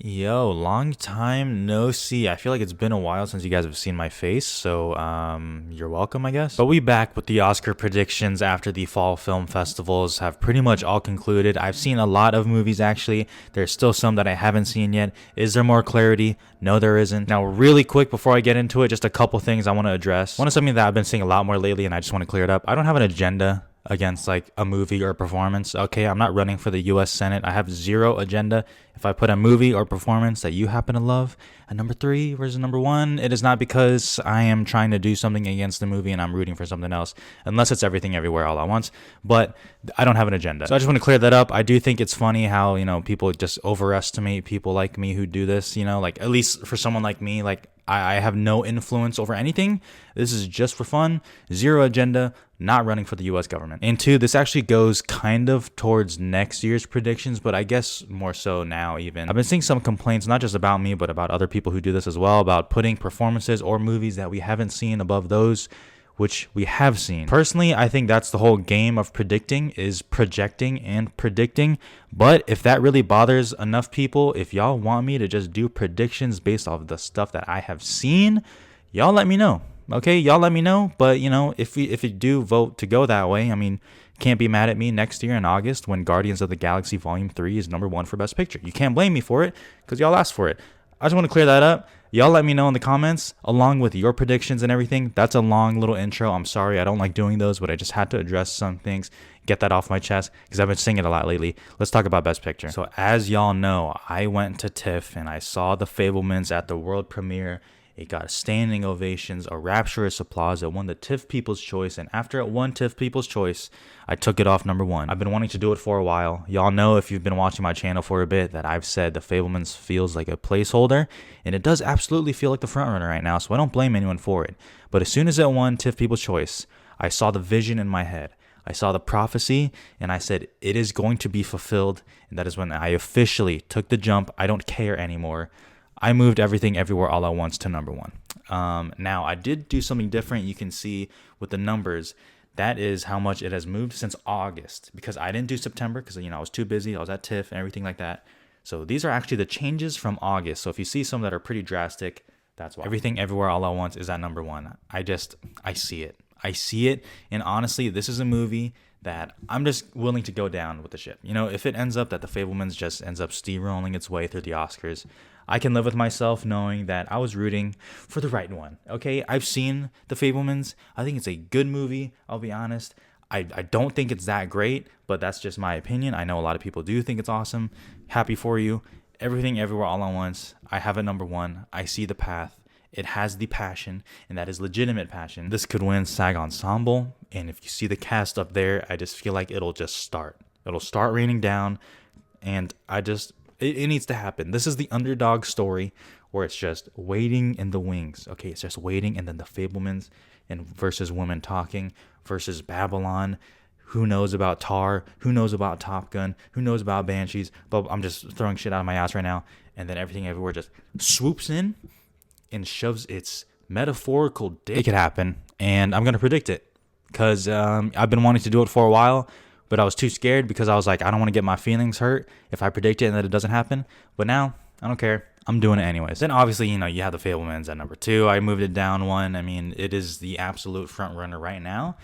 Yo, long time no see. I feel like it's been a while since you guys have seen my face, so you're welcome, I guess. But we back with the Oscar predictions after the fall film festivals have pretty much all concluded. I've seen a lot of movies actually. There's still some that I haven't seen yet. Is there more clarity? No, there isn't. Now, really quick before I get into it, just a couple things I want to address. One is something that I've been seeing a lot more lately, and I just want to clear it up. I don't have an agenda against like a movie or a performance. Okay, I'm not running for the US Senate. I have zero agenda. If I put a movie or performance that you happen to love at number 3 versus number 1, it is not because I am trying to do something against the movie and I'm rooting for something else, unless it's Everything Everywhere All at Once. But I don't have an agenda. So I just want to clear that up. I do think it's funny how, people just overestimate people like me who do this, like at least for someone like me, like I have no influence over anything. This is just for fun, zero agenda, not running for the US government. And 2, this actually goes kind of towards next year's predictions, but I guess more so now even. I've been seeing some complaints, not just about me, but about other people who do this as well, about putting performances or movies that we haven't seen above those which we have seen. Personally, I think that's the whole game of predicting, is projecting and predicting. But if that really bothers enough people, if y'all want me to just do predictions based off the stuff that I have seen, y'all let me know. Okay, y'all let me know. But if you do vote to go that way, can't be mad at me next year in August when Guardians of the Galaxy Volume 3 is number 1 for Best Picture. You can't blame me for it because y'all asked for it. I just want to clear that up. Y'all let me know in the comments along with your predictions and everything. That's a long little intro. I'm sorry, I don't like doing those, but I just had to address some things, get that off my chest because I've been saying it a lot lately. Let's talk about Best Picture. So as y'all know, I went to TIFF and I saw The Fabelmans at the world premiere. It got standing ovations, a rapturous applause. It won the TIFF People's Choice, and after it won TIFF People's Choice, I took it off number 1. I've been wanting to do it for a while. Y'all know if you've been watching my channel for a bit that I've said The Fabelmans feels like a placeholder, and it does absolutely feel like the frontrunner right now, so I don't blame anyone for it. But as soon as it won TIFF People's Choice, I saw the vision in my head. I saw the prophecy, and I said, it is going to be fulfilled, and that is when I officially took the jump. I don't care anymore. I moved Everything Everywhere All at Once to number 1. Now, I did do something different. You can see with the numbers, that is how much it has moved since August. Because I didn't do September because, I was too busy. I was at TIFF and everything like that. So these are actually the changes from August. So if you see some that are pretty drastic, that's why. Everything Everywhere All at Once is at number 1. I see it. I see it. And honestly, this is a movie that I'm just willing to go down with the ship. If it ends up that The Fabelmans just ends up steamrolling its way through the Oscars, I can live with myself knowing that I was rooting for the right one. Okay, I've seen The Fabelmans. I think it's a good movie. I'll be honest. I don't think it's that great, but that's just my opinion. I know a lot of people do think it's awesome. Happy for you. Everything Everywhere All at Once. I have it number 1. I see the path. It has the passion, and that is legitimate passion. This could win SAG Ensemble, and if you see the cast up there, I just feel like it'll just start. It'll start raining down, and it needs to happen. This is the underdog story where it's just waiting in the wings. Okay, it's just waiting, and then The Fabelmans and versus Women Talking versus Babylon. Who knows about Tar? Who knows about Top Gun? Who knows about Banshees? But I'm just throwing shit out of my ass right now. And then Everything Everywhere just swoops in and shoves its metaphorical dick. It could happen, and I'm going to predict it because I've been wanting to do it for a while. But I was too scared because I was like, I don't want to get my feelings hurt if I predict it and that it doesn't happen. But now, I don't care. I'm doing it anyways. Then obviously, you have The Fabelmans at number 2. I moved it down 1. It is the absolute front runner right now.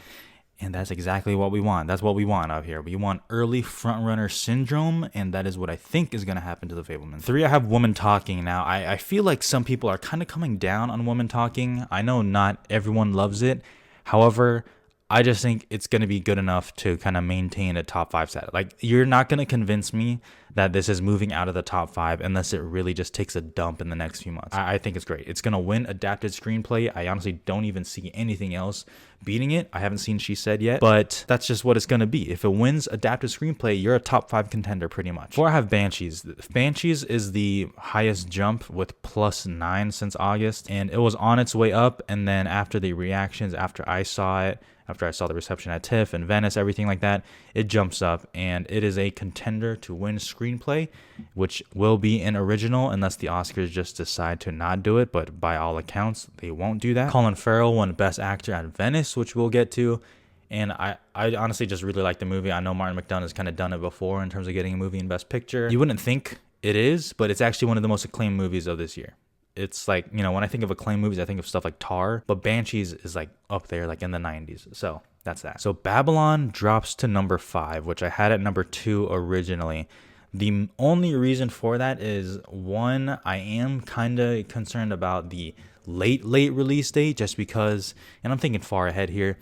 And that's exactly what we want. That's what we want out here. We want early front runner syndrome. And that is what I think is going to happen to The Fabelmans. 3, I have Woman Talking. Now, I feel like some people are kind of coming down on Woman Talking. I know not everyone loves it. However, I just think it's going to be good enough to kind of maintain a top 5 status. Like, you're not going to convince me that this is moving out of the top 5 unless it really just takes a dump in the next few months. I think it's great. It's going to win Adapted Screenplay. I honestly don't even see anything else beating it. I haven't seen She Said yet, but that's just what it's going to be. If it wins Adapted Screenplay, you're a top 5 contender pretty much. 4, I have Banshees. Banshees is the highest jump with +9 since August, and it was on its way up, and then after the reactions, after I saw it, after I saw the reception at TIFF and Venice, everything like that, it jumps up, and it is a contender to win Screenplay, which will be an original unless the Oscars just decide to not do it, but by all accounts, they won't do that. Colin Farrell won Best Actor at Venice, which we'll get to, and I honestly just really like the movie. I know Martin McDonagh has kind of done it before in terms of getting a movie in Best Picture. You wouldn't think It is, but it's actually one of the most acclaimed movies of this year. It's like, when I think of acclaimed movies, I think of stuff like Tar, but Banshees is like up there, like in the 90s. So that's that. So Babylon drops to number 5, which I had at number 2 originally. The only reason for that is, one, I am kind of concerned about the late release date, just because, and I'm thinking far ahead here.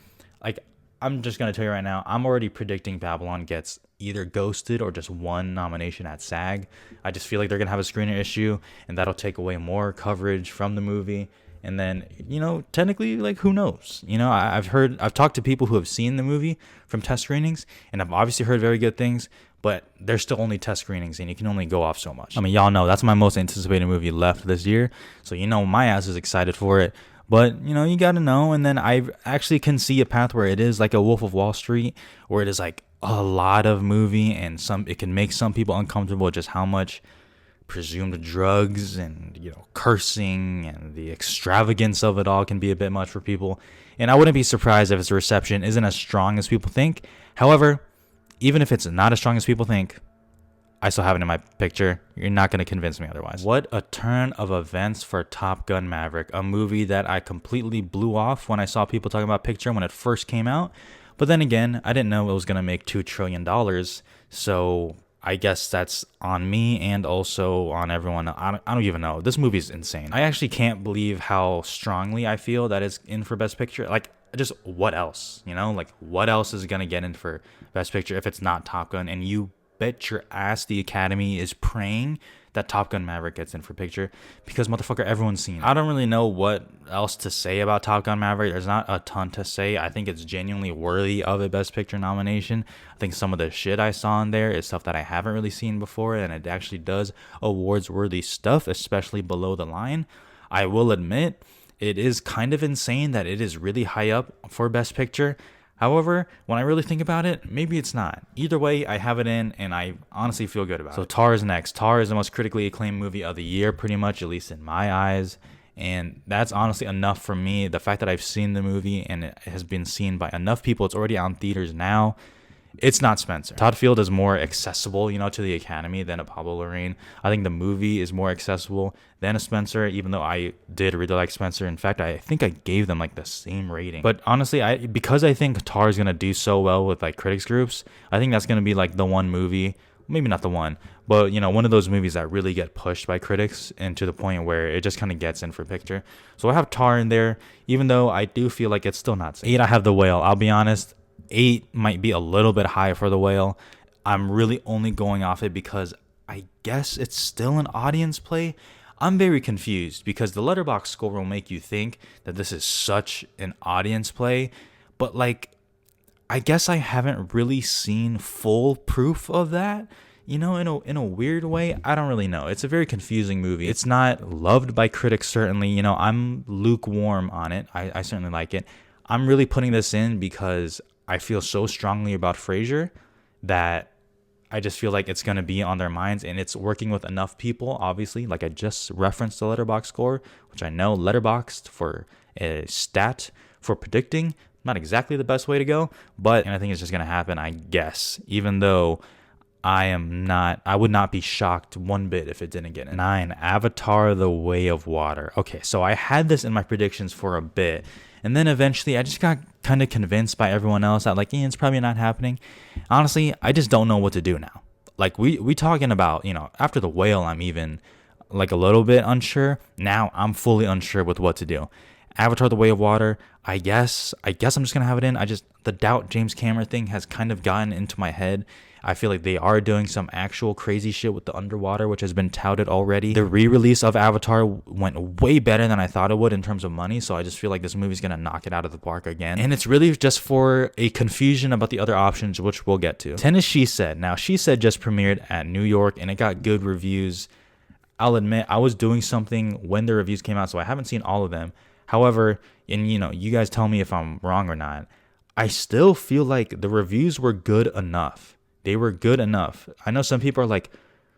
Like, I'm just going to tell you right now, I'm already predicting Babylon gets either ghosted or just one nomination at SAG. I just feel like they're going to have a screener issue, and that'll take away more coverage from the movie. And then, technically, like, who knows? I've talked to people who have seen the movie from test screenings, and I've obviously heard very good things, but they're still only test screenings, and you can only go off so much. I mean, y'all know that's my most anticipated movie left this year, so my ass is excited for it. But, you got to know, and then I actually can see a path where it is like a Wolf of Wall Street, where it is like a lot of movie, and it can make some people uncomfortable just how much presumed drugs and, cursing and the extravagance of it all can be a bit much for people. And I wouldn't be surprised if its reception isn't as strong as people think. However, even if it's not as strong as people think, I still have it in my picture. You're not going to convince me otherwise. What a turn of events for Top Gun Maverick, a movie that I completely blew off when I saw people talking about picture when it first came out. But then again, I didn't know it was going to make $2 trillion. So I guess that's on me and also on everyone. I don't even know. This movie is insane. I actually can't believe how strongly I feel that it's in for Best Picture. Like, just what else? Like, what else is going to get in for Best Picture if it's not Top Gun? And you bet your ass the Academy is praying that Top Gun Maverick gets in for picture, because motherfucker, everyone's seen it. I don't really know what else to say about Top Gun Maverick. There's not a ton to say. I think it's genuinely worthy of a Best Picture nomination. I think some of the shit I saw in there is stuff that I haven't really seen before, and it actually does awards worthy stuff, especially below the line. I will admit, it is kind of insane that it is really high up for Best Picture. However, when I really think about it, maybe it's not. Either way, I have it in, and I honestly feel good about it. So Tar is next. Tar is the most critically acclaimed movie of the year, pretty much, at least in my eyes. And that's honestly enough for me. The fact that I've seen the movie and it has been seen by enough people, it's already out in theaters now. It's not Spencer. Todd Field is more accessible, to the Academy than a Pablo Larraín. I think the movie is more accessible than a Spencer, even though I did really like Spencer. In fact, I think I gave them like the same rating. But honestly, because I think Tar is going to do so well with like critics groups, I think that's going to be like the one movie, maybe not the one, but one of those movies that really get pushed by critics, and to the point where it just kind of gets in for picture. So I have Tar in there, even though I do feel like it's still not safe. 8, I have The Whale. I'll be honest, 8 might be a little bit high for The Whale. I'm really only going off it because I guess it's still an audience play. I'm very confused because the Letterboxd score will make you think that this is such an audience play, but like, I guess I haven't really seen full proof of that. In a weird way. I don't really know. It's a very confusing movie. It's not loved by critics, certainly. I'm lukewarm on it. I certainly like it. I'm really putting this in because I feel so strongly about Frasier that I just feel like it's going to be on their minds, and it's working with enough people, obviously. Like I just referenced the Letterboxd score, which I know Letterboxd for a stat for predicting, not exactly the best way to go, but I think it's just going to happen, I guess, even though I would not be shocked one bit if it didn't get in. 9, Avatar: The Way of Water. Okay, so I had this in my predictions for a bit, and then eventually I just got kind of convinced by everyone else that like, it's probably not happening. Honestly, I just don't know what to do now. Like we talking about, after The Whale, I'm even like a little bit unsure. Now I'm fully unsure with what to do. Avatar: The Way of Water, I guess I'm just gonna have it in. The doubt James Cameron thing has kind of gotten into my head. I feel like they are doing some actual crazy shit with the underwater, which has been touted already. The re-release of Avatar went way better than I thought it would in terms of money, so I just feel like this movie's gonna knock it out of the park again. And it's really just for a confusion about the other options, which we'll get to. 10 is She Said. Now, She Said just premiered at New York, and it got good reviews. I'll admit, I was doing something when the reviews came out, so I haven't seen all of them. However, and you guys tell me if I'm wrong or not, I still feel like the reviews were good enough. They were good enough. I know some people are like,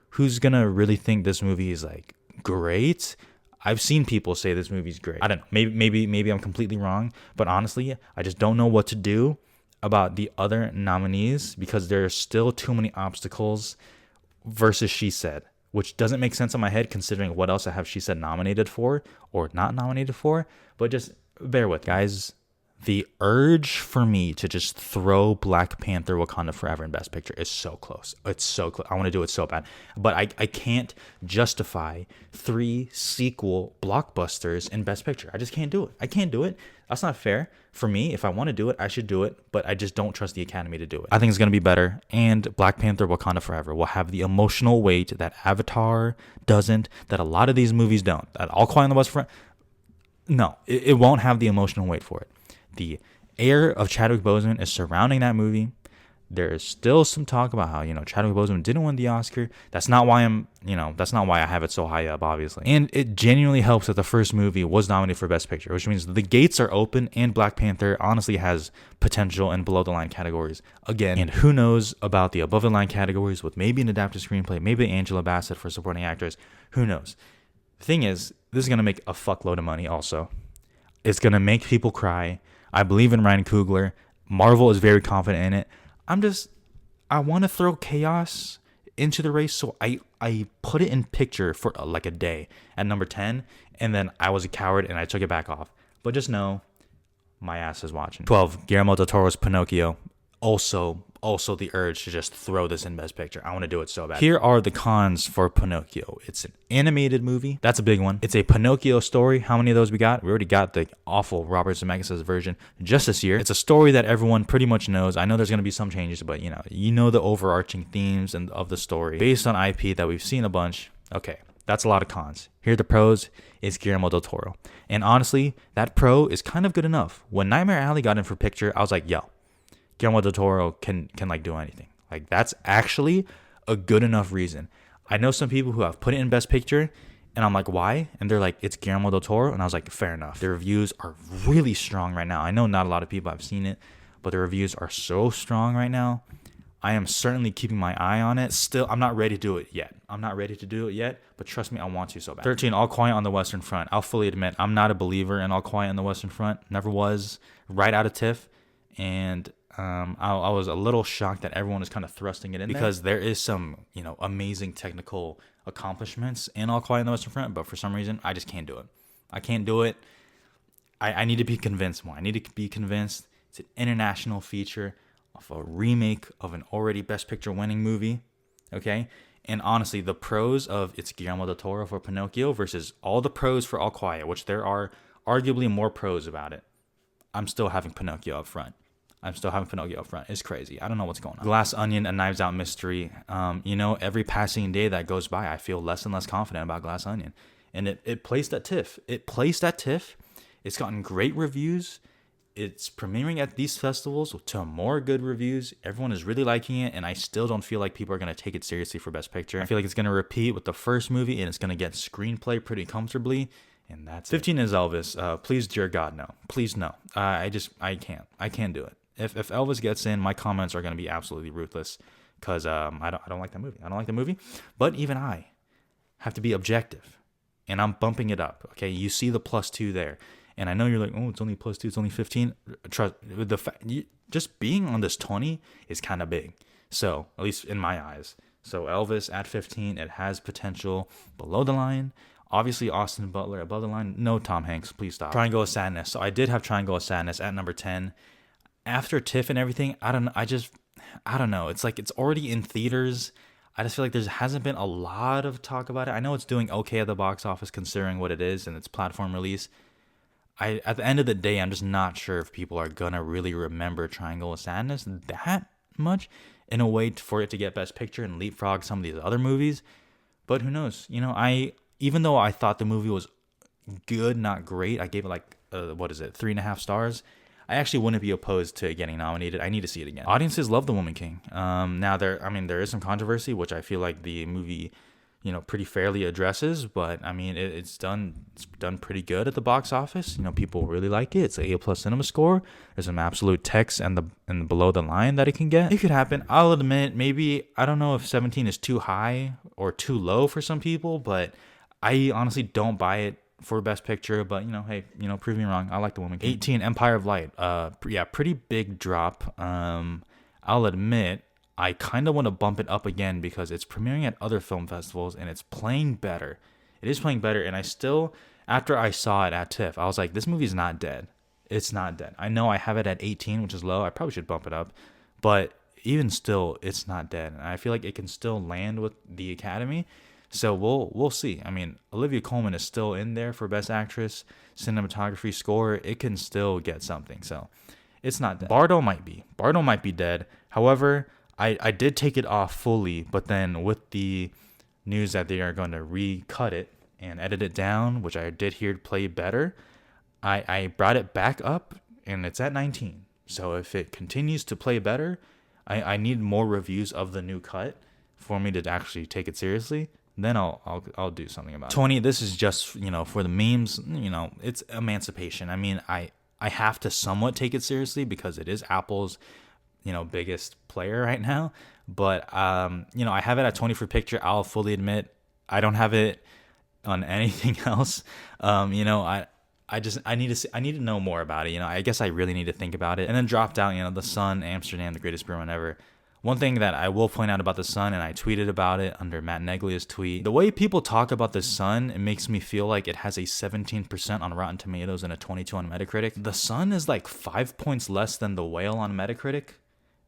who's gonna really think this movie is like great? I've seen people say this movie's great. I don't know. Maybe I'm completely wrong, but honestly, I just don't know what to do about the other nominees because there are still too many obstacles versus She Said, which doesn't make sense in my head considering what else I have She Said nominated for or not nominated for. But just bear with, guys. The urge for me to just throw Black Panther Wakanda Forever in Best Picture is so close. It's so close. I want to do it so bad. But I can't justify 3 sequel blockbusters in Best Picture. I just can't do it. I can't do it. That's not fair. For me, if I want to do it, I should do it. But I just don't trust the Academy to do it. I think it's going to be better. And Black Panther Wakanda Forever will have the emotional weight that Avatar doesn't, that a lot of these movies don't. That All Quiet on the Western Front, no, it won't have the emotional weight for it. The air of Chadwick Boseman is surrounding that movie. There is still some talk about how, Chadwick Boseman didn't win the Oscar. That's not why that's not why I have it so high up, obviously. And it genuinely helps that the first movie was nominated for Best Picture, which means the gates are open and Black Panther honestly has potential in below the line categories again. And who knows about the above the line categories with maybe an adapted screenplay, maybe Angela Bassett for supporting actress. Who knows? The thing is, this is going to make a fuckload of money also. It's going to make people cry. I believe in Ryan Coogler. Marvel is very confident in it. I want to throw chaos into the race, so I put it in picture for like a day at number 10, and then I was a coward and I took it back off. But just know, my ass is watching. 12, Guillermo del Toro's Pinocchio. Also the urge to just throw this in Best Picture. I want to do it so bad. Here are the cons for Pinocchio. It's an animated movie. That's a big one. It's a Pinocchio story. How many of those we got? We already got the awful Robert Zemeckis' version just this year. It's a story that everyone pretty much knows. I know there's going to be some changes, but you know the overarching themes and of the story based on IP that we've seen a bunch. Okay, that's a lot of cons. Here are the pros. It's Guillermo del Toro. And honestly, that pro is kind of good enough. When Nightmare Alley got in for picture, I was like, yo, Guillermo del Toro can like do anything. Like, that's actually a good enough reason. I know some people who have put it in Best Picture, and I'm like, why? And they're like, it's Guillermo del Toro. And I was like, fair enough. The reviews are really strong right now. I know not a lot of people have seen it, but the reviews are so strong right now. I am certainly keeping my eye on it. Still, I'm not ready to do it yet. But trust me, I want to so bad. 13, All Quiet on the Western Front. I'll fully admit, I'm not a believer in All Quiet on the Western Front. Never was. Right out of TIFF. And I was a little shocked that everyone is kind of thrusting it in because there is some, amazing technical accomplishments in All Quiet on the Western Front, but for some reason, I just can't do it. I can't do it. I need to be convinced more. I need to be convinced it's an international feature of a remake of an already Best Picture winning movie, okay? And honestly, the pros of it's Guillermo del Toro for Pinocchio versus all the pros for All Quiet, which there are arguably more pros about it, I'm still having Pinocchio up front. It's crazy. I don't know what's going on. Glass Onion, A Knives Out Mystery. Every passing day that goes by, I feel less and less confident about Glass Onion. And it placed at TIFF. It's gotten great reviews. It's premiering at these festivals to more good reviews. Everyone is really liking it, and I still don't feel like people are going to take it seriously for Best Picture. I feel like it's going to repeat with the first movie, and it's going to get Screenplay pretty comfortably. And that's 15 is Elvis. Please, dear God, no. Please, no. I can't do it. If Elvis gets in, my comments are going to be absolutely ruthless because I don't like that movie. I don't like the movie. But even I have to be objective, and I'm bumping it up. Okay, you see the +2 there, and I know you're like, oh, it's only +2, it's only 15. Trust the fact, just being on this 20 is kind of big. So at least in my eyes. So Elvis at 15, it has potential. Below the line, obviously Austin Butler. Above the line, no Tom Hanks. Please stop. Triangle of Sadness. So I did have Triangle of Sadness at number 10. After TIFF and everything, I don't know. It's like it's already in theaters. I just feel like there hasn't been a lot of talk about it. I know it's doing okay at the box office considering what it is and its platform release. At the end of the day, I'm just not sure if people are gonna really remember Triangle of Sadness that much in a way for it to get Best Picture and leapfrog some of these other movies. But who knows? Even though I thought the movie was good, not great, I gave it like 3.5 stars. I actually wouldn't be opposed to getting nominated. I need to see it again. Audiences love The Woman King. Now there is some controversy, which I feel like the movie, pretty fairly addresses. But it's done pretty good at the box office. People really like it. It's an A+ cinema score. There's some absolute text and below the line that it can get. It could happen. I'll admit, maybe I don't know if 17 is too high or too low for some people, but I honestly don't buy it for Best Picture, but hey, prove me wrong. I like The Woman King. 18, Empire of Light. Pretty big drop. I'll admit, I kind of want to bump it up again because it's premiering at other film festivals and it's playing better. It is playing better, and I still, after I saw it at TIFF, I was like, this movie's not dead. It's not dead. I know I have it at 18, which is low. I probably should bump it up, but even still, it's not dead. And I feel like it can still land with the Academy. So we'll see. I mean, Olivia Colman is still in there for Best Actress, Cinematography, Score. It can still get something. So it's not dead. Bardo might be. Bardo might be dead. However, I did take it off fully, but then with the news that they are going to recut it and edit it down, which I did hear play better, I brought it back up and it's at 19. So if it continues to play better, I need more reviews of the new cut for me to actually take it seriously. Then I'll do something about it. 20, this is just, for the memes, it's emancipation. I mean, I have to somewhat take it seriously because it is Apple's, biggest player right now. But, I have it at 20 for picture. I'll fully admit I don't have it on anything else. I need to know more about it. I guess I really need to think about it. And then dropped out, The Sun, Amsterdam, the greatest beer ever. One thing that I will point out about The Sun, and I tweeted about it under Matt Neglia's tweet, the way people talk about The Sun, it makes me feel like it has a 17% on Rotten Tomatoes and a 22 on Metacritic. The Sun is like 5 points less than The Whale on Metacritic.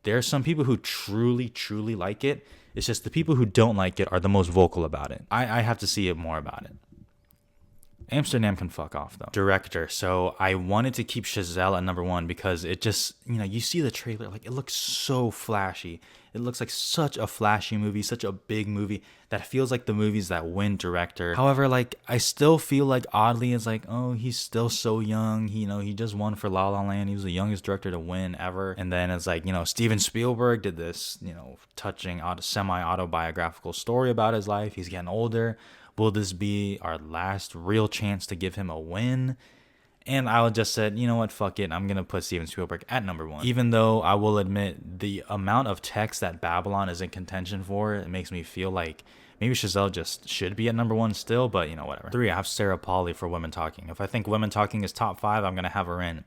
There are some people who truly, truly like it. It's just the people who don't like it are the most vocal about it. I have to see it more about it. Amsterdam can fuck off, though. Director. So I wanted to keep Chazelle at number 1 because it just, you see the trailer, like, it looks so flashy. It looks like such a flashy movie, such a big movie that feels like the movies that win director. However, like, I still feel like oddly it's like, oh, he's still so young. He just won for La La Land. He was the youngest director to win ever. And then it's like, Steven Spielberg did this, touching semi-autobiographical story about his life. He's getting older. Will this be our last real chance to give him a win? And I just said, you know what, fuck it. I'm going to put Steven Spielberg at number 1. Even though I will admit the amount of text that Babylon is in contention for, it makes me feel like maybe Chazelle just should be at number 1 still, but whatever. 3, I have Sarah Polley for Women Talking. If I think Women Talking is top 5, I'm going to have her in.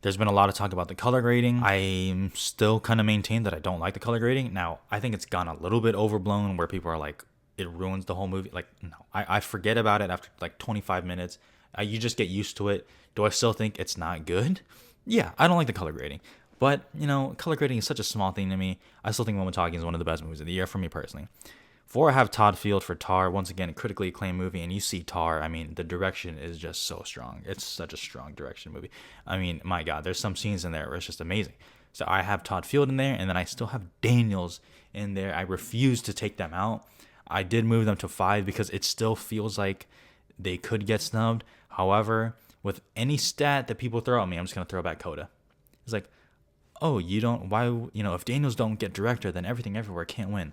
There's been a lot of talk about the color grading. I still kind of maintain that I don't like the color grading. Now, I think it's gone a little bit overblown where people are like, it ruins the whole movie. Like, no, I forget about it after like 25 minutes. You just get used to it. Do I still think it's not good? Yeah, I don't like the color grading. But, color grading is such a small thing to me. I still think Woman Talking is one of the best movies of the year for me personally. 4, I have Todd Field for Tar. Once again, a critically acclaimed movie. And you see Tar, I mean, the direction is just so strong. It's such a strong direction movie. I mean, my God, there's some scenes in there where it's just amazing. So I have Todd Field in there, and then I still have Daniels in there. I refuse to take them out. I did move them to 5 because it still feels like they could get snubbed. However, with any stat that people throw at me, I'm just going to throw back Coda. It's like, oh, if Daniels don't get director, then Everything Everywhere can't win.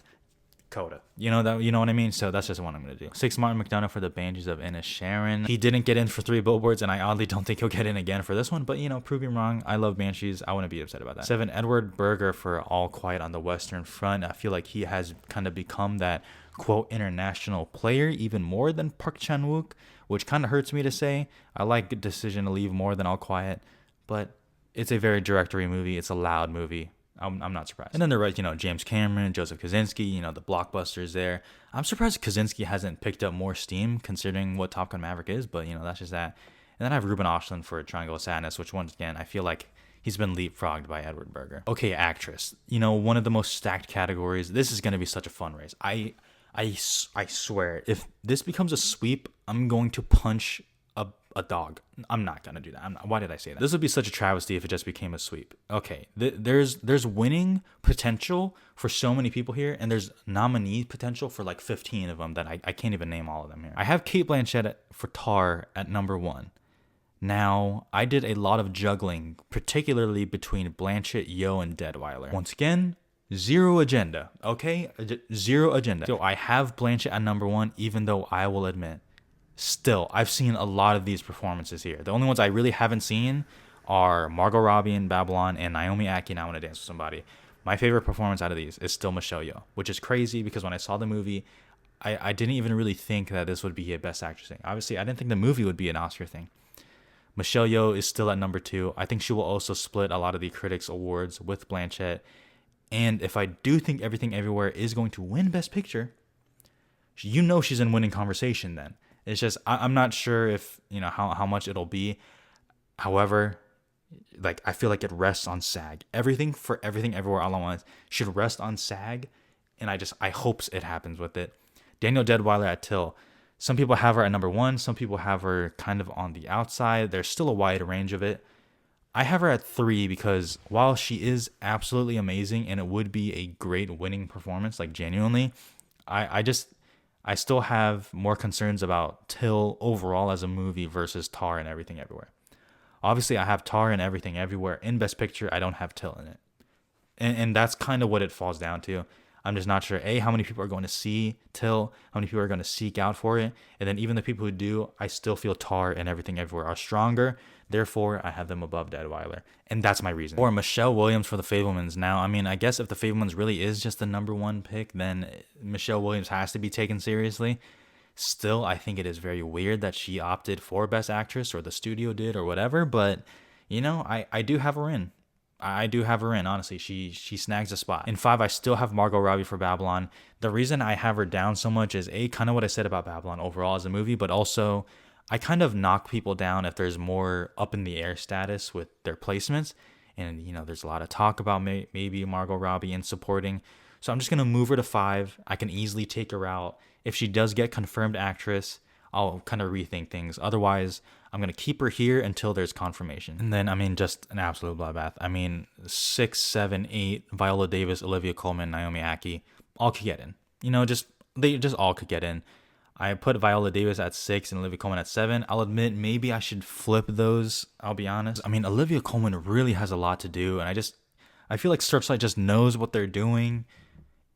Coda. You know what I mean? So that's just what I'm going to do. 6, Martin McDonough for The Banshees of Inisherin. He didn't get in for 3 Billboards, and I oddly don't think he'll get in again for this one. But, prove him wrong. I love Banshees. I wouldn't be upset about that. 7, Edward Berger for All Quiet on the Western Front. I feel like he has kind of become that, quote, international player even more than Park Chan-wook, which kind of hurts me to say. I like Decision to Leave more than All Quiet, but it's a very directory movie. It's a loud movie. I'm not surprised. And then there are, James Cameron, Joseph Kosinski, the blockbusters there. I'm surprised Kosinski hasn't picked up more steam considering what Top Gun Maverick is, but, that's just that. And then I have Ruben Östlund for Triangle of Sadness, which once again, I feel like he's been leapfrogged by Edward Berger. Okay, actress. One of the most stacked categories. This is going to be such a fun race. I swear, if this becomes a sweep, I'm going to punch a dog. I'm not going to do that. Why did I say that? This would be such a travesty if it just became a sweep. Okay, there's winning potential for so many people here, and there's nominee potential for like 15 of them that I can't even name all of them here. I have Cate Blanchett for Tar at number 1. Now, I did a lot of juggling, particularly between Blanchett, Yeoh, and Deadweiler. Once again, zero agenda, okay? Zero agenda. So I have Blanchett at number 1, even though I will admit, still, I've seen a lot of these performances here. The only ones I really haven't seen are Margot Robbie in Babylon and Naomi Ackie in I Want to Dance with Somebody. My favorite performance out of these is still Michelle Yeoh, which is crazy because when I saw the movie, I didn't even really think that this would be a Best Actress thing. Obviously, I didn't think the movie would be an Oscar thing. Michelle Yeoh is still at number 2. I think she will also split a lot of the critics' awards with Blanchett. And if I do think Everything Everywhere is going to win Best Picture, you know she's in winning conversation then. It's just, I'm not sure if, how much it'll be. However, like, I feel like it rests on SAG. Everything Everywhere All at Once should rest on SAG. And I hope it happens with it. Danielle Deadwyler at Till. Some people have her at number 1. Some people have her kind of on the outside. There's still a wide range of it. I have her at 3 because while she is absolutely amazing and it would be a great winning performance, like genuinely, I still have more concerns about Till overall as a movie versus Tar and Everything Everywhere. Obviously, I have Tar and Everything Everywhere in Best Picture. I don't have Till in it. And that's kind of what it falls down to. I'm just not sure, A, how many people are going to see Till, how many people are going to seek out for it. And then even the people who do, I still feel Tar and Everything Everywhere are stronger. Therefore, I have them above Deadwyler. And that's my reason. Or Michelle Williams for The Fabelmans. Now, I mean, I guess if The Fabelmans really is just the number 1 pick, then Michelle Williams has to be taken seriously. Still, I think it is very weird that she opted for Best Actress, or the studio did, or whatever. But, I do have her in. I do have her in, honestly. She snags a spot. In 5, I still have Margot Robbie for Babylon. The reason I have her down so much is, A, kind of what I said about Babylon overall as a movie, but also I kind of knock people down if there's more up in the air status with their placements. And, there's a lot of talk about maybe Margot Robbie in supporting. So I'm just going to move her to 5. I can easily take her out. If she does get confirmed actress, I'll kind of rethink things. Otherwise, I'm going to keep her here until there's confirmation. And then, just an absolute bloodbath. 6, 7, 8, Viola Davis, Olivia Colman, Naomi Ackie, all could get in. They just all could get in. I put Viola Davis at 6 and Olivia Colman at 7. I'll admit maybe I should flip those, I'll be honest. Olivia Colman really has a lot to do, and I feel like Searchlight just knows what they're doing.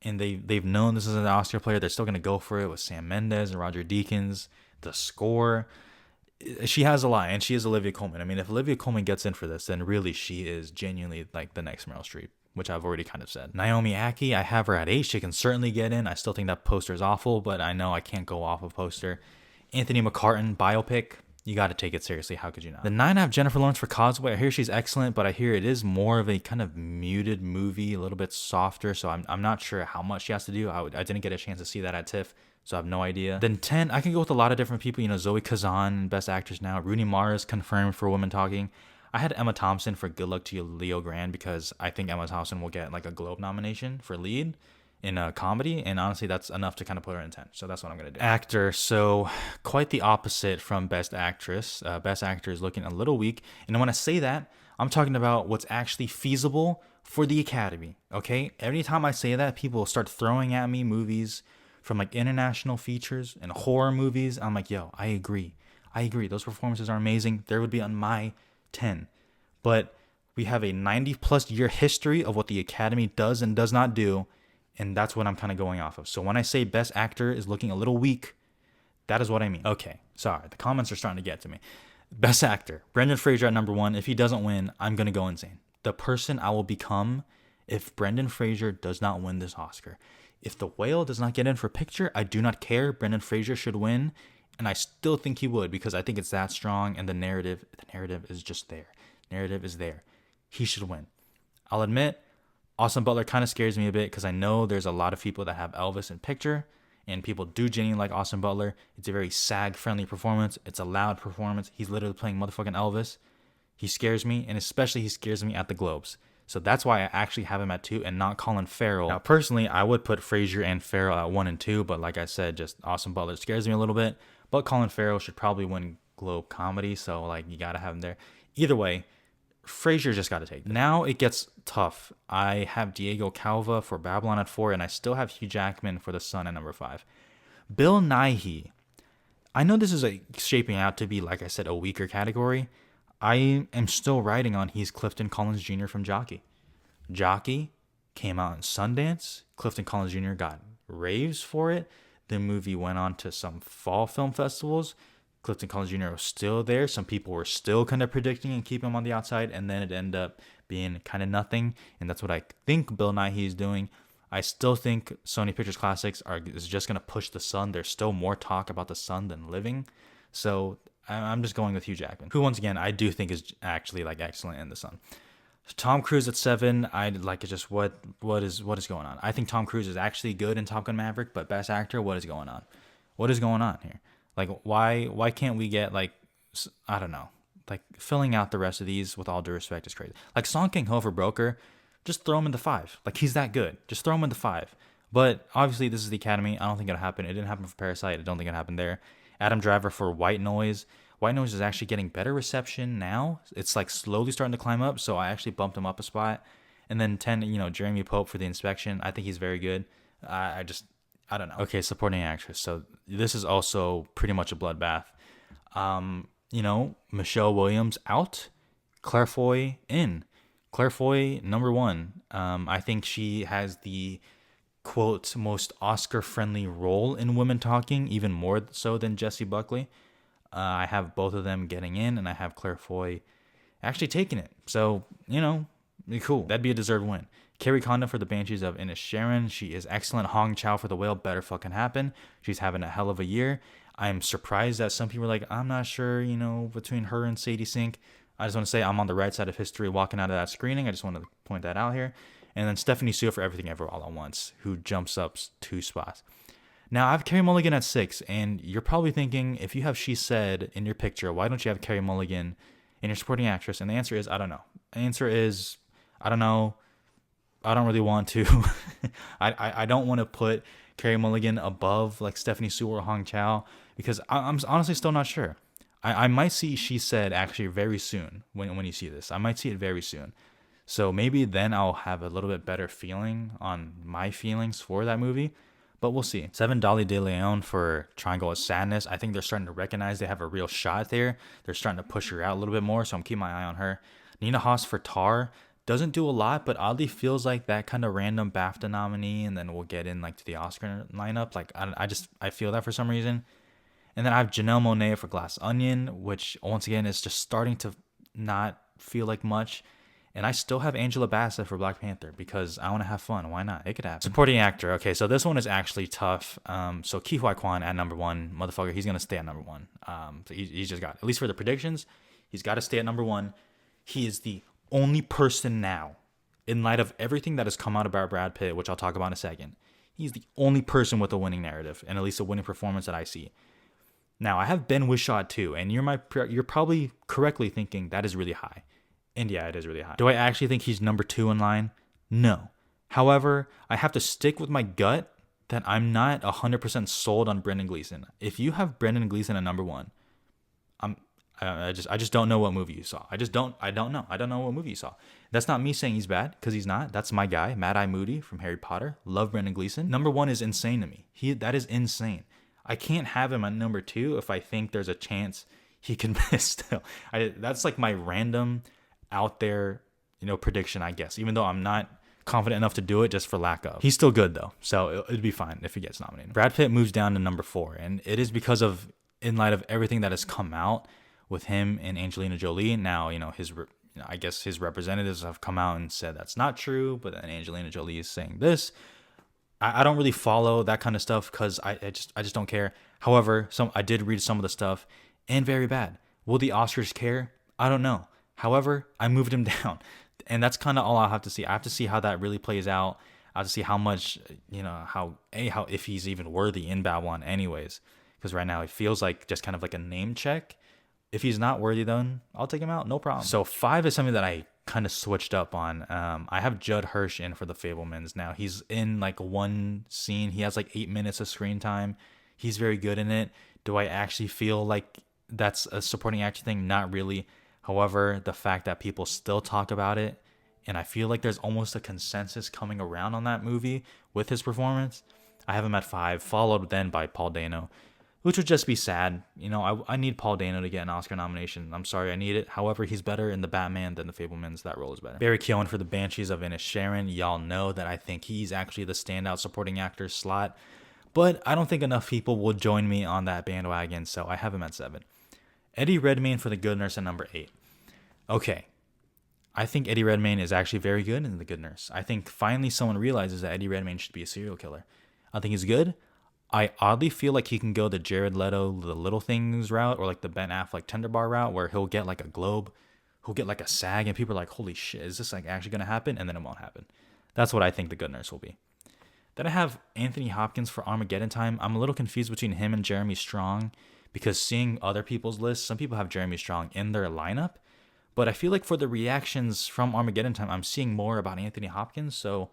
And they've known this is an Oscar player. They're still going to go for it with Sam Mendes and Roger Deakins. The score. She has a lot, and she is Olivia Colman. If Olivia Colman gets in for this, then really she is genuinely like the next Meryl Streep, which I've already kind of said. Naomi Ackie, I have her at 8. She can certainly get in. I still think that poster is awful, but I know I can't go off a poster. Anthony McCartan, biopic. You got to take it seriously. How could you not? The 9, I have Jennifer Lawrence for Causeway. I hear she's excellent, but I hear it is more of a kind of muted movie, a little bit softer. So I'm not sure how much she has to do. I didn't get a chance to see that at TIFF, so I have no idea. Then 10, I can go with a lot of different people. Zoe Kazan, Best Actress now. Rooney Mara is confirmed for Women Talking. I had Emma Thompson for Good Luck to You, Leo Grand, because I think Emma Thompson will get like a Globe nomination for lead in a comedy, and honestly that's enough to kind of put her in 10, so that's what I'm gonna do. Actor, so quite the opposite from Best Actress. Best Actor is looking a little weak, and when I say that, I'm talking about what's actually feasible for the Academy. Okay, every time I say that, people start throwing at me movies from like international features and horror movies. I'm like, yo, I agree, those performances are amazing, there would be on my 10, but we have a 90+ year history of what the Academy does and does not do. And that's what I'm kind of going off of. So when I say Best Actor is looking a little weak, that is what I mean. Okay, sorry. The comments are starting to get to me. Best Actor, Brendan Fraser at number 1. If he doesn't win, I'm going to go insane. The person I will become if Brendan Fraser does not win this Oscar. If The Whale does not get in for picture, I do not care. Brendan Fraser should win. And I still think he would, because I think it's that strong. And the narrative is just there. Narrative is there. He should win. I'll admit, Austin Butler kind of scares me a bit, because I know there's a lot of people that have Elvis in picture, and people do genuinely like Austin Butler. It's a very SAG-friendly performance. It's a loud performance. He's literally playing motherfucking Elvis. He scares me, and especially he scares me at the Globes. So that's why I actually have him at 2 and not Colin Farrell. Now, personally, I would put Fraser and Farrell at 1 and 2, but like I said, just Austin Butler scares me a little bit. But Colin Farrell should probably win Globe Comedy, so like you gotta have him there. Either way, Fraser just got to take it. Now it gets tough. I have Diego Calva for Babylon at 4, and I still have Hugh Jackman for The Sun at number 5. Bill Nighy. I know this is shaping out to be, like I said, a weaker category. I am still riding on he's Clifton Collins Jr. from Jockey. Jockey came out in Sundance. Clifton Collins Jr. got raves for it. The movie went on to some fall film festivals. Clifton Collins Jr. was still there. Some people were still kind of predicting and keeping him on the outside, and then it ended up being kind of nothing, and that's what I think Bill Nighy is doing. I still think Sony Pictures Classics is just going to push The Sun. There's still more talk about The Sun than Living, so I'm just going with Hugh Jackman, who once again I do think is actually like excellent in The Sun. Tom Cruise at 7. I like it. Just what is going on? I think Tom Cruise is actually good in Top Gun Maverick, but Best Actor, what is going on? What is going on here? Like why can't we get like I don't know, like filling out the rest of these with all due respect is crazy. Like Song Kang Ho for Broker, just throw him in the 5. Like he's that good. Just throw him in the 5. But obviously this is the Academy. I don't think it'll happen. It didn't happen for Parasite. I don't think it happened there. Adam Driver for White Noise. White Noise is actually getting better reception now. It's like slowly starting to climb up, so I actually bumped him up a spot. And then 10, Jeremy Pope for The Inspection. I think he's very good. I don't know. Okay, supporting actress. So this is also pretty much a bloodbath. Michelle Williams out, Claire Foy in. Claire Foy, number 1. I think she has the quote most Oscar-friendly role in Women Talking, even more so than Jessie Buckley. I have both of them getting in, and I have Claire Foy actually taking it. So, cool. That'd be a deserved win. Carrie Condon for The Banshees of Inisherin. She is excellent. Hong Chow for The Whale. Better fucking happen. She's having a hell of a year. I'm surprised that some people are like, I'm not sure, between her and Sadie Sink. I just want to say I'm on the right side of history walking out of that screening. I just want to point that out here. And then Stephanie Sue for Everything Ever All at Once, who jumps up 2 spots. Now, I have Carey Mulligan at 6, and you're probably thinking, if you have She Said in your picture, why don't you have Carey Mulligan in your supporting actress? And the answer is, I don't know. The answer is, I don't know. I don't really want to. I don't want to put Carey Mulligan above like Stephanie Sue or Hong Chow because I'm honestly still not sure. I might see She Said actually very soon when you see this. I might see it very soon. So maybe then I'll have a little bit better feeling on my feelings for that movie. But we'll see. 7, Dolly De Leon for Triangle of Sadness. I think they're starting to recognize they have a real shot there. They're starting to push her out a little bit more, so I'm keeping my eye on her. Nina Hoss for Tar. Doesn't do a lot, but oddly feels like that kind of random BAFTA nominee, and then we'll get in like to the Oscar lineup. Like I feel that for some reason. And then I have Janelle Monáe for Glass Onion, which once again is just starting to not feel like much. And I still have Angela Bassett for Black Panther because I want to have fun. Why not? It could happen. Supporting actor. Okay, so this one is actually tough. So Ke Huy Quan at number 1. Motherfucker, he's going to stay at number 1. So he's just got, at least for the predictions, he's got to stay at number 1. He is the only person now, in light of everything that has come out about Brad Pitt, which I'll talk about in a second, he's the only person with a winning narrative and at least a winning performance that I see. Now, I have Ben Whishaw too, and you're probably correctly thinking that is really high. And yeah, it is really high. Do I actually think he's number 2 in line? No. However, I have to stick with my gut that I'm not 100% sold on Brendan Gleeson. If you have Brendan Gleeson at number 1, I just don't know what movie you saw. I don't know. I don't know what movie you saw. That's not me saying he's bad, because he's not. That's my guy, Mad Eye Moody from Harry Potter. Love Brendan Gleeson. Number 1 is insane to me. That is insane. I can't have him at number 2 if I think there's a chance he can miss still. That's like my random out there, prediction, I guess, even though I'm not confident enough to do it just for lack of. He's still good though, so it'd be fine if he gets nominated. Brad Pitt moves down to number 4, and it is because of, in light of everything that has come out with him and Angelina Jolie. Now, I guess his representatives have come out and said that's not true, but then Angelina Jolie is saying this. I don't really follow that kind of stuff because I just don't care. However, I did read some of the stuff, and very bad. Will the Oscars care? I don't know. However, I moved him down, and that's kind of all I'll have to see. I have to see how that really plays out. I have to see how much, how if he's even worthy in Babylon anyways, because right now it feels like just kind of like a name check. If he's not worthy, then I'll take him out, no problem. So 5 is something that I kind of switched up on. I have Judd Hirsch in for The Fabelmans. Now he's in like one scene. He has like 8 minutes of screen time. He's very good in it. Do I actually feel like that's a supporting actor thing? Not really. However, the fact that people still talk about it, and I feel like there's almost a consensus coming around on that movie with his performance, I have him at 5, followed then by Paul Dano, which would just be sad. I need Paul Dano to get an Oscar nomination. I'm sorry, I need it. However, he's better in The Batman than The Fabelmans. That role is better. Barry Keoghan for The Banshees of Inisherin. Y'all know that I think he's actually the standout supporting actor slot, but I don't think enough people will join me on that bandwagon, so I have him at 7. Eddie Redmayne for The Good Nurse at number 8. Okay. I think Eddie Redmayne is actually very good in The Good Nurse. I think finally someone realizes that Eddie Redmayne should be a serial killer. I think he's good. I oddly feel like he can go the Jared Leto, The Little Things route, or like the Ben Affleck Tender Bar route, where he'll get like a Globe. who get like a SAG, and people are like, holy shit, is this like actually gonna happen? And then it won't happen. That's what I think The Good Nurse will be. Then I have Anthony Hopkins for Armageddon Time. I'm a little confused between him and Jeremy Strong, because seeing other people's lists, some people have Jeremy Strong in their lineup, but I feel like for the reactions from Armageddon Time, I'm seeing more about Anthony Hopkins. So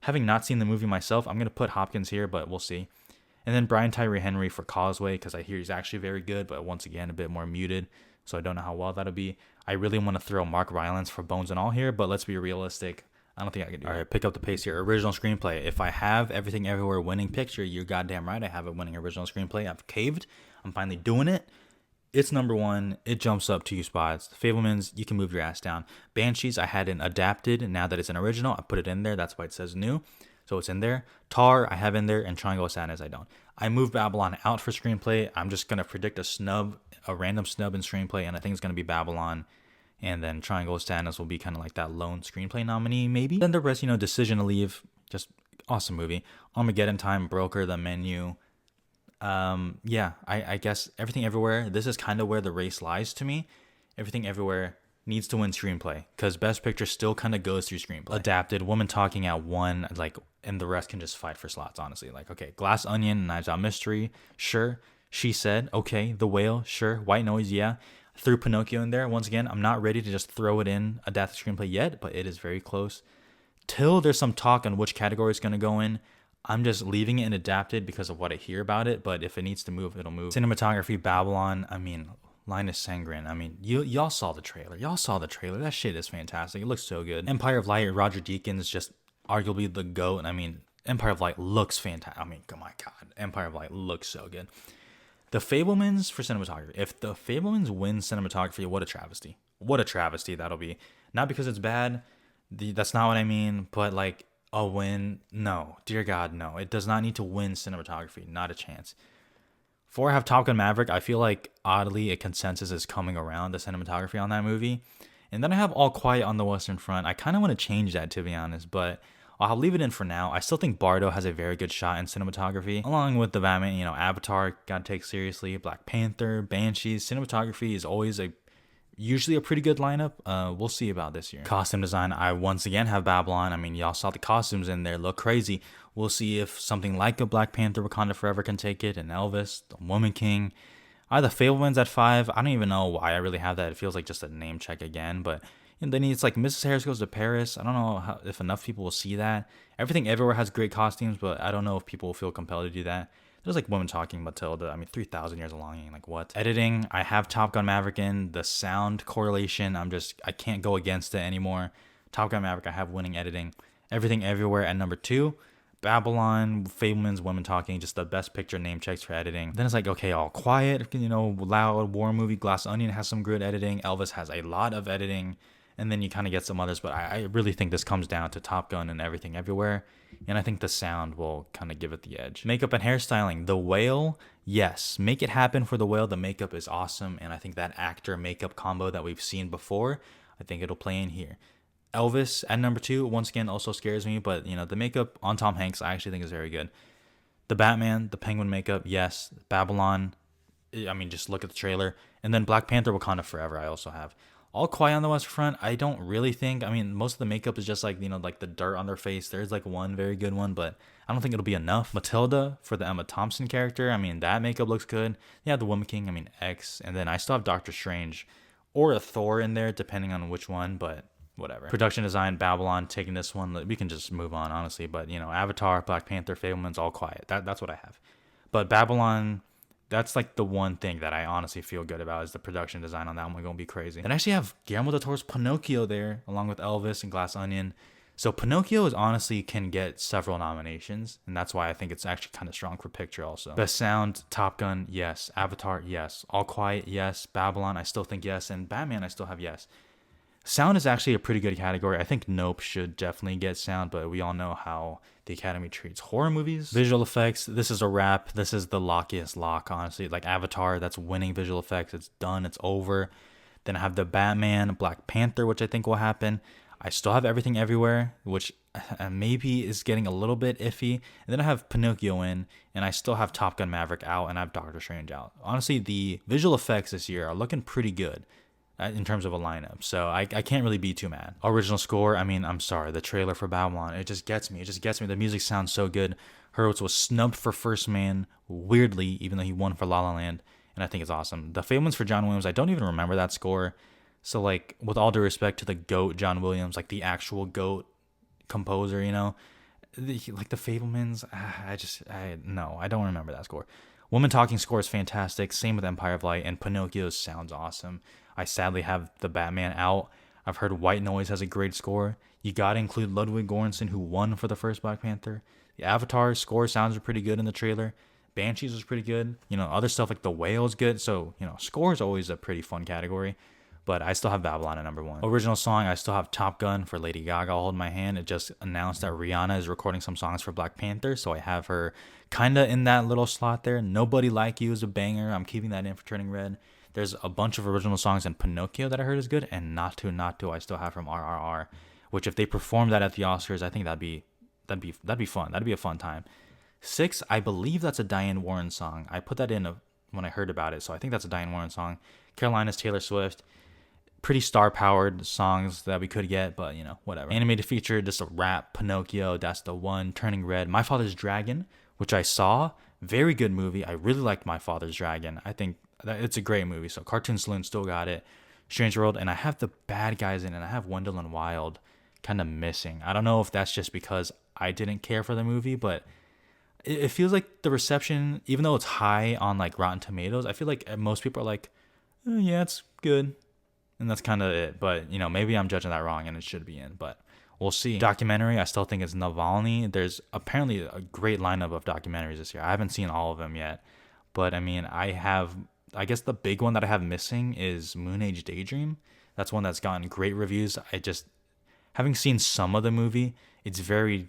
having not seen the movie myself, I'm going to put Hopkins here, but we'll see. And then Brian Tyree Henry for Causeway, because I hear he's actually very good, but once again, a bit more muted. So I don't know how well that'll be. I really want to throw Mark Rylance for Bones and All here, but let's be realistic. I don't think I can do it. All right, pick up the pace here. Original screenplay. If I have Everything Everywhere winning picture, you're goddamn right. I have a winning original screenplay. I've caved. I'm finally doing it. It's number 1. It jumps up 2 spots. The Fablemans, you can move your ass down. Banshees, I had an adapted. Now that it's an original, I put it in there. That's why it says new. So it's in there. Tar, I have in there. And Triangle of Sadness, I don't. I moved Babylon out for screenplay. I'm just going to predict a random snub in screenplay. And I think it's going to be Babylon. And then Triangle of Sadness will be kind of like that lone screenplay nominee, maybe. Then the rest, Decision to Leave, just awesome movie. Armageddon Time, Broker, The Menu. I guess Everything Everywhere. This is kind of where the race lies to me. Everything Everywhere needs to win screenplay, because Best Picture still kind of goes through screenplay. Adapted, Woman Talking at 1, and the rest can just fight for slots, honestly. Okay, Glass Onion, Knives Out Mystery, sure. She Said, okay. The Whale, sure. White Noise, yeah. Threw Pinocchio in there. Once again, I'm not ready to just throw it in adapted screenplay yet, but it is very close. Till there's some talk on which category it's going to go in, I'm just leaving it in adapted because of what I hear about it, but if it needs to move, it'll move. Cinematography, Babylon, Linus Sangren. Y'all saw the trailer. That shit is fantastic. It looks so good. Empire of Light, Roger Deakins, just arguably the GOAT. Empire of Light looks fantastic. Oh my God. Empire of Light looks so good. The Fablemans for cinematography. If the Fablemans win cinematography, what a travesty. What a travesty that'll be. Not because it's bad. That's not what I mean. But a win. No. Dear God, no. It does not need to win cinematography. Not a chance. 4, I have Top Gun Maverick. I feel like, oddly, a consensus is coming around the cinematography on that movie. And then I have All Quiet on the Western Front. I kind of want to change that, to be honest, but I'll leave it in for now. I still think Bardo has a very good shot in cinematography, along with the Batman, Avatar, gotta take seriously, Black Panther, Banshees. Cinematography is always usually a pretty good lineup. We'll see about this year. Costume design, I once again have Babylon. Y'all saw the costumes in there, look crazy. We'll see if something like a Black Panther, Wakanda Forever can take it, and Elvis, the Woman King. I have the Fablemans at 5. I don't even know why I really have that. It feels like just a name check again, but then it's Mrs. Harris Goes to Paris. I don't know if enough people will see that. Everything Everywhere has great costumes, but I don't know if people will feel compelled to do that. There's Women Talking, Matilda. 3,000 Years of Longing. What? Editing, I have Top Gun Maverick in. The sound correlation, I can't go against it anymore. Top Gun Maverick, I have winning editing. Everything Everywhere at number 2. Babylon, Fablemans, Women Talking, just the Best Picture name checks for editing. Then it's okay, All Quiet, loud war movie. Glass Onion has some good editing. Elvis has a lot of editing. And then you kind of get some others, but I really think this comes down to Top Gun and Everything Everywhere. And I think the sound will kind of give it the edge. Makeup and hairstyling. The Whale, yes. Make it happen for The Whale. The makeup is awesome. And I think that actor makeup combo that we've seen before, I think it'll play in here. Elvis at number 2, once again, also scares me. But, the makeup on Tom Hanks, I actually think is very good. The Batman, the Penguin makeup, yes. Babylon, just look at the trailer. And then Black Panther, Wakanda Forever, I also have. All Quiet on the Western Front, I don't really think. Most of the makeup is just the dirt on their face. There's one very good one, but I don't think it'll be enough. Matilda for the Emma Thompson character, that makeup looks good. Yeah, the Woman King, X. And then I still have Doctor Strange or a Thor in there, depending on which one, but whatever. Production design, Babylon, taking this one. We can just move on, honestly. But, Avatar, Black Panther, Fablemans, All Quiet. That's what I have. But Babylon, that's the one thing that I honestly feel good about is the production design on that one. Going to be crazy. And I actually have Guillermo del Toro's Pinocchio there, along with Elvis and Glass Onion. So Pinocchio is honestly can get several nominations, and that's why I think it's actually kind of strong for picture also. Best sound, Top Gun, yes. Avatar, yes. All Quiet, yes. Babylon, I still think yes. And Batman, I still have yes. Sound is actually a pretty good category. I think Nope should definitely get sound, but we all know how the Academy treats horror movies. Visual effects, this is a wrap. This is the lockiest lock, honestly. Avatar, that's winning visual effects. It's done. It's over. Then I have the Batman, Black Panther, which I think will happen. I still have Everything Everywhere, which maybe is getting a little bit iffy. And then I have Pinocchio in, and I still have Top Gun Maverick out, and I have Doctor Strange out. Honestly, the visual effects this year are looking pretty good. in terms of a lineup. So I can't really be too mad. Original score, I mean, I'm sorry, the trailer for Babylon, it just gets me. It just gets me. The music sounds so good. Hurwitz was snubbed for First Man, weirdly, even though he won for La La Land, and I think it's awesome. The Fablemans for John Williams, I don't even remember that score. So, like, with all due respect to the GOAT, John Williams, like the actual GOAT composer, you know, like the Fablemans, no, I don't remember that score. Woman Talking score is fantastic. Same with Empire of Light, and Pinocchio sounds awesome. I sadly have the Batman out. I've heard White Noise has a great score. You gotta include Ludwig Göransson, who won for the first Black Panther. The Avatar score sounds pretty good in the trailer. Banshees was pretty good. You know, other stuff like The Whale is good. So, you know, score is always a pretty fun category. But I still have Babylon at number 1. Original song, I still have Top Gun for Lady Gaga. I'll hold my hand. It just announced that Rihanna is recording some songs for Black Panther, so I have her kind of in that little slot there. Nobody Like You is a banger. I'm keeping that in for Turning Red. There's a bunch of original songs in Pinocchio that I heard is good, and Not To I still have from RRR, which if they perform that at the Oscars, I think that'd be fun. That'd be a fun time. 6, I believe that's a Diane Warren song. I put that in when I heard about it, so I think that's a Diane Warren song. Carolina's Taylor Swift. Pretty star-powered songs that we could get, but, you know, whatever. Animated feature, just a rap. Pinocchio, that's the one. Turning Red. My Father's Dragon, which I saw. Very good movie. I really liked My Father's Dragon. I think that it's a great movie. So Cartoon Saloon still got it. Strange World, and I have the bad guys in it. I have Wendell and Wild kind of missing. I don't know if that's just because I didn't care for the movie, but it feels like the reception, even though it's high on like Rotten Tomatoes, I feel like most people are like, yeah, it's good. And that's kind of it. But, you know, maybe I'm judging that wrong and it should be in. But we'll see. Documentary, I still think it's Navalny. There's apparently a great lineup of documentaries this year. I haven't seen all of them yet. But, I mean, I guess the big one that I have missing is Moon Age Daydream. That's one that's gotten great reviews. Having seen some of the movie, it's a very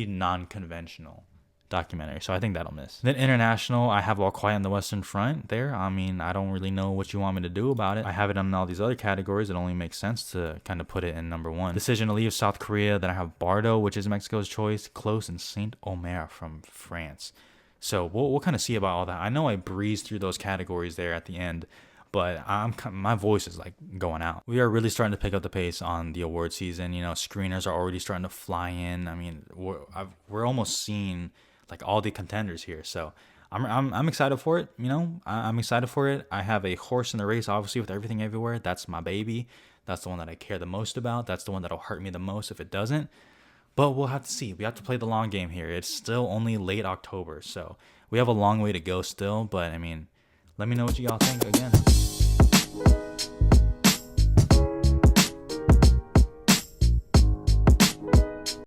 non-conventional documentary, so I think that'll miss. Then international, I have All Quiet on the Western Front there. I mean, I don't really know what you want me to do about it. I have it in all these other categories. It only makes sense to kind of put it in number 1. Decision to Leave, South Korea. Then I have Bardo, which is Mexico's choice. Close, and Saint Omer from France. So we'll kind of see about all that. I know I breezed through those categories there at the end, but my voice is like going out. We are really starting to pick up the pace on the award season. You know, screeners are already starting to fly in. I mean, we're almost seeing like all the contenders here. So I'm excited for it. You know, I'm excited for it. I have a horse in the race, obviously, with Everything Everywhere. That's my baby. That's the one that I care the most about. That's the one that'll hurt me the most if it doesn't. But we'll have to see. We have to play the long game here. It's still only late October, so we have a long way to go still. But I mean, let me know what you all think again.